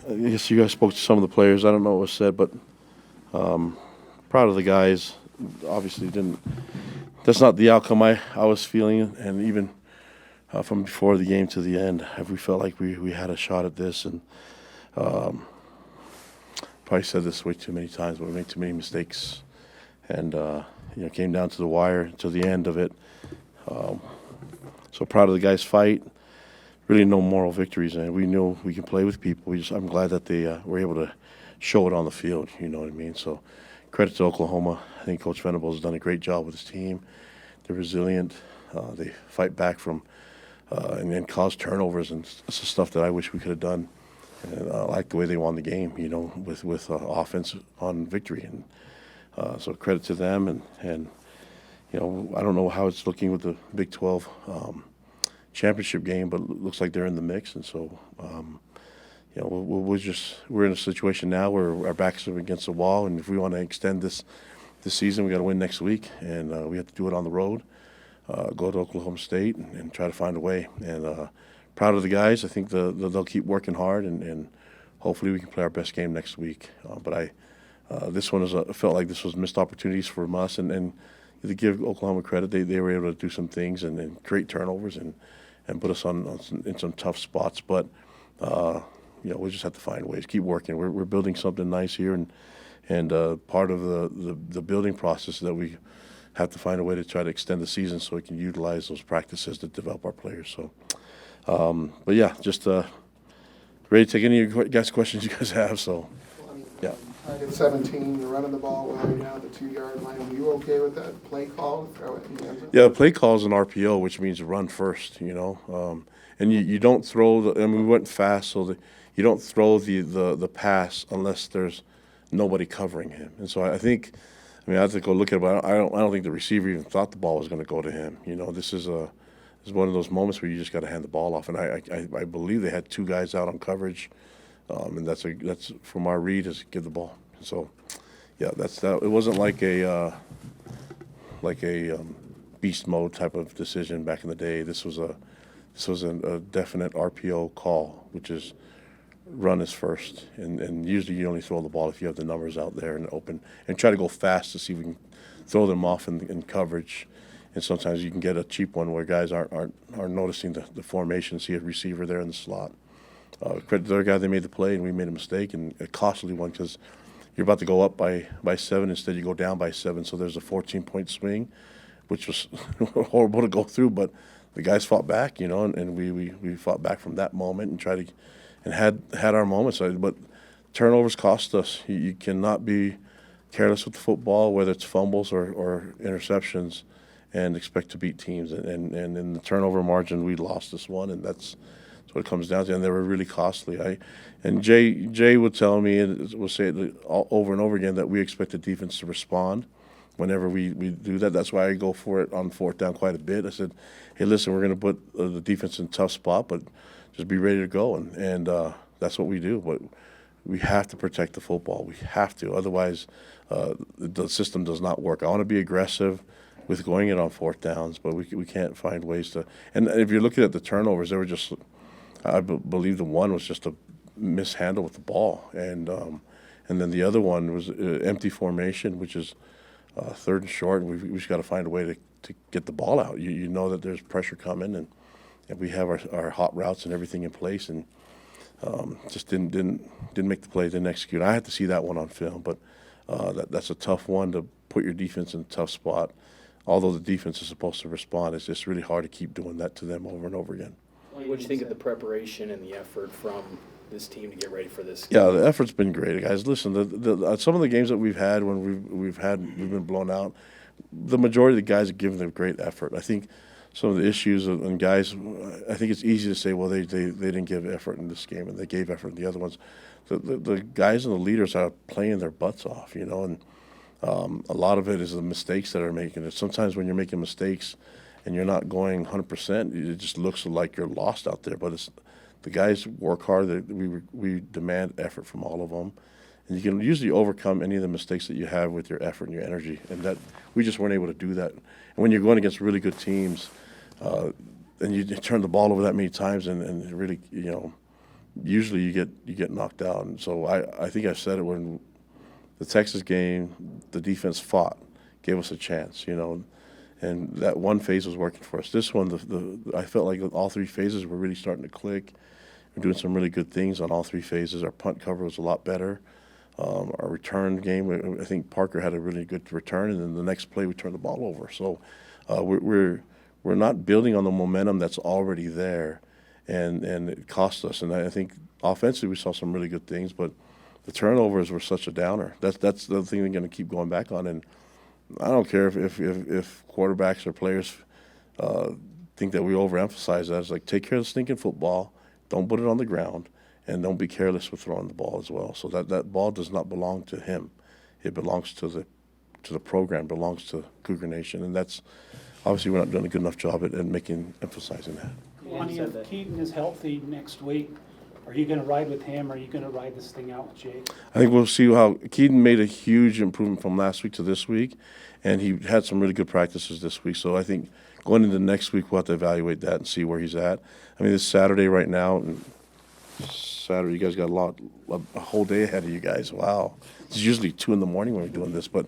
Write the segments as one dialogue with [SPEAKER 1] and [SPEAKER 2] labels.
[SPEAKER 1] I guess you guys spoke to some of the players. I don't know what was said, but proud of the guys. Obviously, didn't. That's not the outcome I was feeling, and even from before the game to the end, we felt like we had a shot at this, and probably said this way too many times, but we made too many mistakes, and came down to the wire to the end of it. So proud of the guys' fight. Really, no moral victories, and we know we can play with people. I'm glad that they were able to show it on the field. You know what I mean? So, credit to Oklahoma. I think Coach Venables has done a great job with his team. They're resilient. They fight back from and then cause turnovers and stuff that I wish we could have done. And I like the way they won the game. With offense on victory, and so credit to them. And I don't know how it's looking with the Big 12 championship game, but it looks like they're in the mix. And so, we're in a situation now where our backs are against the wall, and if we want to extend this season, we got to win next week, and we have to do it on the road. Go to Oklahoma State and try to find a way. And proud of the guys. I think they'll keep working hard, and hopefully we can play our best game next week. But this one felt like this was missed opportunities from us, and to give Oklahoma credit, they were able to do some things and create turnovers and put us in some tough spots. But we just have to find ways, keep working. We're building something nice here, and part of the building process that we have to find a way to try to extend the season so we can utilize those practices to develop our players. So, but yeah, just ready to take any of your guys' questions you guys have. So, yeah.
[SPEAKER 2] At 17, you're running the ball well, you're down at the 2-yard line. Are you okay with that play call? Throw it in the end zone?
[SPEAKER 1] Yeah, play call is an RPO, which means run first. And you don't throw we went fast, so you don't throw the pass unless there's nobody covering him. And so I have to go look at it, but I don't think the receiver even thought the ball was going to go to him. This is one of those moments where you just got to hand the ball off. And I believe they had two guys out on coverage, and that's from our read is give the ball. So yeah, that's that. It wasn't like a beast mode type of decision back in the day. This was a definite RPO call, which is run is first, and usually you only throw the ball if you have the numbers out there and open, and try to go fast to see if we can throw them off in coverage. And sometimes you can get a cheap one where guys aren't noticing the formation, see a receiver there in the slot. Credit to their guy, they made the play, and we made a mistake, and a costly one because you're about to go up by 7, instead you go down by 7, so there's a 14-point swing, which was horrible to go through, but the guys fought back, and we fought back from that moment and tried to and had our moments. But turnovers cost us. You cannot be careless with the football, whether it's fumbles or interceptions, and expect to beat teams. And in the turnover margin, we lost this one, and that's what it comes down to. And they were really costly. And Jay would tell me, and will say it over and over again, that we expect the defense to respond whenever we do that. That's why I go for it on fourth down quite a bit. I said, hey, listen, we're going to put the defense in a tough spot, but just be ready to go. And that's what we do. But we have to protect the football. We have to. Otherwise, the system does not work. I want to be aggressive with going it on fourth downs, but we can't find ways to. And if you're looking at the turnovers, they were just, I believe the one was just a mishandle with the ball. And then the other one was empty formation, which is third and short, and we just got to find a way to get the ball out. You know that there's pressure coming, and we have our hot routes and everything in place, and just didn't make the play, didn't execute. I had to see that one on film, but that's a tough one to put your defense in a tough spot. Although the defense is supposed to respond, it's just really hard to keep doing that to them over and over again.
[SPEAKER 3] What do you think of the preparation and the effort from this team to get ready for this?
[SPEAKER 1] Yeah, the effort's been great, guys. Listen, some of the games that we've had when we've been blown out, the majority of the guys have given them great effort. I think some of the issues and guys, I think it's easy to say, well, they didn't give effort in this game, and they gave effort in the other ones. The guys and the leaders are playing their butts off, and a lot of it is the mistakes that are making it. Sometimes when you're making mistakes and you're not going 100%, it just looks like you're lost out there. But it's the guys work hard. We demand effort from all of them, and you can usually overcome any of the mistakes that you have with your effort and your energy. And that we just weren't able to do that. And when you're going against really good teams, and you turn the ball over that many times, and really usually you get knocked out. And so I think I said it when the Texas game, the defense fought, gave us a chance, and that one phase was working for us. This one, I felt like all three phases were really starting to click. We're doing some really good things on all three phases. Our punt cover was a lot better. Our return game, I think Parker had a really good return, and then the next play we turned the ball over. So we're not building on the momentum that's already there, and it cost us. And I think offensively we saw some really good things, but the turnovers were such a downer. That's the thing we're going to keep going back on. And I don't care if quarterbacks or players think that we overemphasize that. It's like, take care of the stinking football, don't put it on the ground, and don't be careless with throwing the ball as well. So that ball does not belong to him. It belongs to the program, belongs to Cougar Nation. And that's obviously we're not doing a good enough job at emphasizing that.
[SPEAKER 4] Kalani, if Keaton is healthy next week, are you going to ride with him, or are you going to ride this thing out with Jake?
[SPEAKER 1] I think we'll see how Keaton made a huge improvement from last week to this week, and he had some really good practices this week. So I think going into next week, we'll have to evaluate that and see where he's at. I mean, this Saturday right now, Saturday, you guys got a whole day ahead of you guys. Wow. It's usually 2 in the morning when we're doing this. But,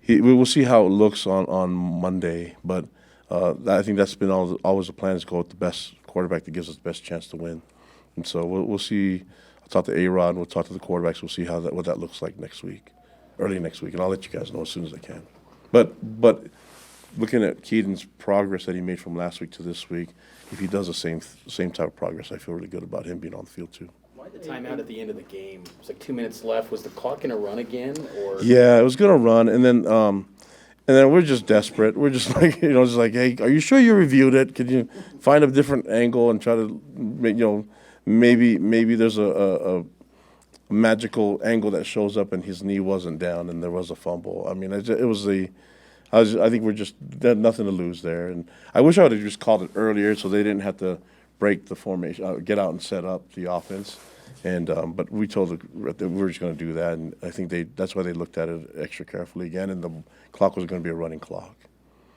[SPEAKER 1] we will see how it looks on Monday. But I think that's been always the plan, is go with the best quarterback that gives us the best chance to win. And so we'll see. I'll talk to A-Rod, we'll talk to the quarterbacks. We'll see what that looks like next week, early next week. And I'll let you guys know as soon as I can. But looking at Keaton's progress that he made from last week to this week, if he does the same type of progress, I feel really good about him being on the field too.
[SPEAKER 3] Why the timeout at the end of the game? It was like 2 minutes left. Was the clock going to run again? Or
[SPEAKER 1] Yeah, it was going to run, and then we're just desperate. We're just like, just like, hey, are you sure you reviewed it? Could you find a different angle and try to, maybe there's a magical angle that shows up and his knee wasn't down and there was a fumble. I mean, I think we're just had nothing to lose there, and I wish I would have just called it earlier so they didn't have to break the formation, get out and set up the offense. And but we told that we were just going to do that, and I think that's why they looked at it extra carefully again. And the clock was going to be a running clock.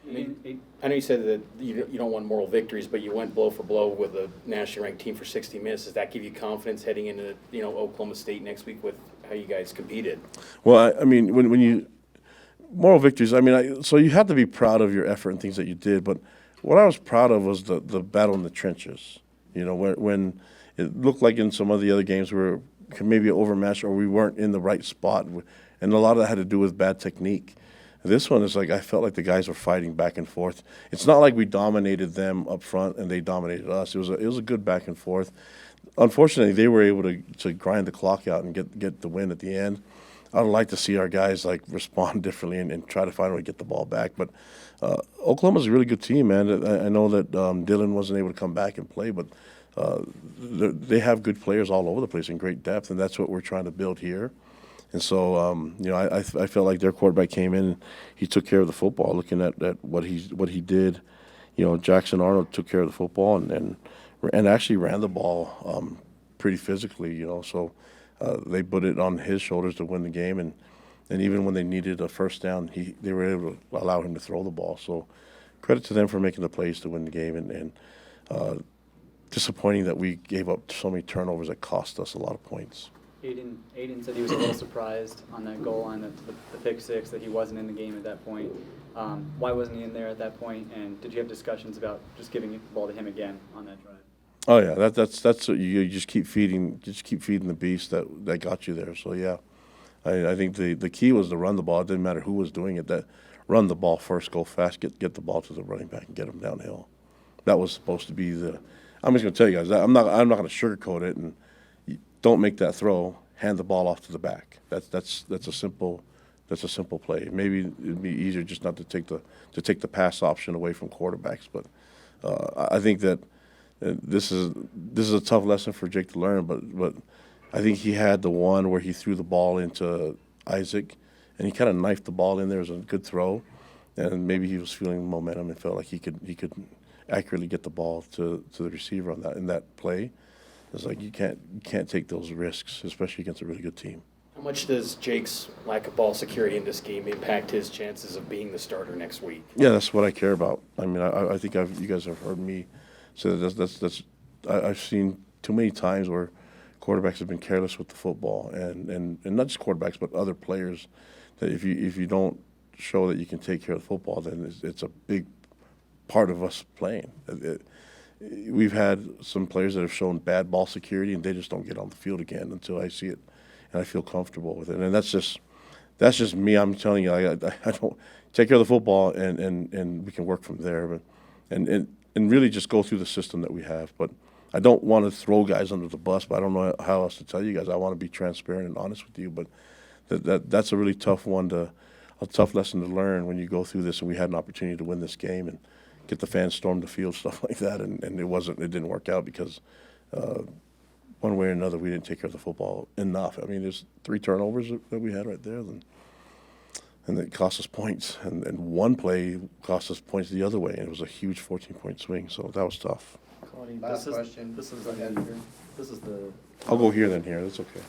[SPEAKER 3] I know you said that you don't want moral victories, but you went blow for blow with a nationally ranked team for 60 minutes. Does that give you confidence heading into Oklahoma State next week with how you guys competed?
[SPEAKER 1] Well, I mean, when you moral victories, I mean, so you have to be proud of your effort and things that you did. But what I was proud of was the battle in the trenches. When it looked like in some of the other games we were maybe overmatched or we weren't in the right spot, and a lot of that had to do with bad technique. This one is like, I felt like the guys were fighting back and forth. It's not like we dominated them up front and they dominated us. It was a good back and forth. Unfortunately, they were able to grind the clock out and get the win at the end. I'd like to see our guys respond differently and try to find a way to get the ball back. But Oklahoma's a really good team, man. I know that Dylan wasn't able to come back and play, but they have good players all over the place in great depth, and that's what we're trying to build here. And so, I felt like their quarterback came in and he took care of the football. Looking at what he did, Jackson Arnold took care of the football and actually ran the ball pretty physically. So they put it on his shoulders to win the game, and even when they needed a first down, they were able to allow him to throw the ball. So credit to them for making the plays to win the game, and disappointing that we gave up so many turnovers that cost us a lot of points.
[SPEAKER 5] Aiden said he was a little surprised on that goal line, the pick six, that he wasn't in the game at that point. Why wasn't he in there at that point? And did you have discussions about just giving the ball to him again on that drive?
[SPEAKER 1] Oh yeah, that's what you just keep feeding the beast that got you there. So yeah, I think the key was to run the ball. It didn't matter who was doing it. That run the ball first, go fast, get the ball to the running back and get him downhill. That was supposed to be the. I'm just gonna tell you guys that I'm not gonna sugarcoat it and. Don't make that throw. Hand the ball off to the back. That's a simple play. Maybe it'd be easier just not to take the pass option away from quarterbacks. But I think that this is a tough lesson for Jake to learn. But I think he had the one where he threw the ball into Isaac, and he kind of knifed the ball in there. It was a good throw, and maybe he was feeling momentum and felt like he could accurately get the ball to the receiver in that play. It's like you can't take those risks, especially against a really good team.
[SPEAKER 3] How much does Jake's lack of ball security in this game impact his chances of being the starter next week?
[SPEAKER 1] Yeah, that's what I care about. I mean, I think you guys have heard me say that that's I've seen too many times where quarterbacks have been careless with the football, and not just quarterbacks, but other players. That if you don't show that you can take care of the football, then it's a big part of us playing. We've had some players that have shown bad ball security, and they just don't get on the field again until I see it, and I feel comfortable with it. And that's just me. I'm telling you, I don't take care of the football, and we can work from there. But and really just go through the system that we have. But I don't want to throw guys under the bus. But I don't know how else to tell you guys. I want to be transparent and honest with you. But that's a really tough a tough lesson to learn when you go through this. And we had an opportunity to win this game and get the fans storm the field, stuff like that. And it didn't work out because one way or another we didn't take care of the football enough. I mean, there's 3 turnovers that we had right there. And it cost us points. And one play cost us points the other way. And it was a huge 14-point swing. So that was tough.
[SPEAKER 6] Kalani,
[SPEAKER 2] Last question.
[SPEAKER 6] This is
[SPEAKER 2] Go ahead.
[SPEAKER 6] the.
[SPEAKER 1] I'll go here then here. That's okay.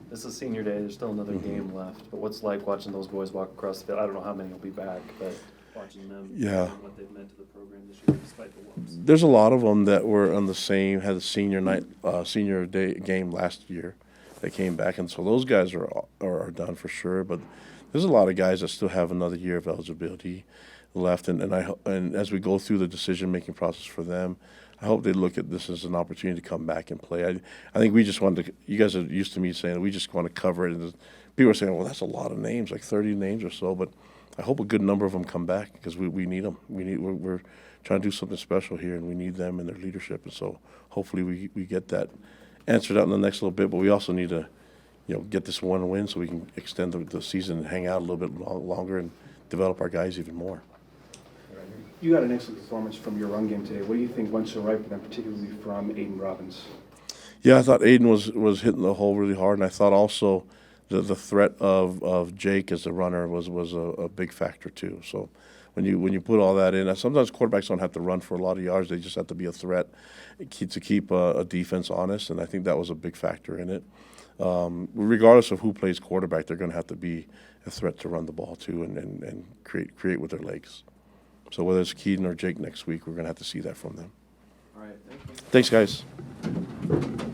[SPEAKER 6] This is senior day. There's still another game left. But what's it like watching those boys walk across the field? I don't know how many will be back, but watching them.
[SPEAKER 1] Yeah.
[SPEAKER 6] And what they've meant to the program this year, despite the whoops.
[SPEAKER 1] There's a lot of them that were on had a senior day game last year. They came back, and so those guys are done for sure. But there's a lot of guys that still have another year of eligibility left, and as we go through the decision-making process for them, I hope they look at this as an opportunity to come back and play. I think we just wanted to. You guys are used to me saying we just want to cover it. And people are saying, "Well, that's a lot of names, like 30 names or so." But I hope a good number of them come back because we need them. We're trying to do something special here, and we need them and their leadership. And so hopefully we get that answered out in the next little bit. But we also need to, get this one win so we can extend the season and hang out a little bit longer and develop our guys even more.
[SPEAKER 7] You had an excellent performance from your run game today. What do you think went so right for them, particularly from Aiden Robbins?
[SPEAKER 1] Yeah, I thought Aiden was hitting the hole really hard, and I thought also the threat of Jake as a runner was a big factor too. So when you put all that in, sometimes quarterbacks don't have to run for a lot of yards; they just have to be a threat to keep a defense honest, and I think that was a big factor in it. Regardless of who plays quarterback, they're going to have to be a threat to run the ball too, and create with their legs. So whether it's Keaton or Jake next week, we're going to have to see that from them.
[SPEAKER 6] All right, thank you.
[SPEAKER 1] Thanks, guys.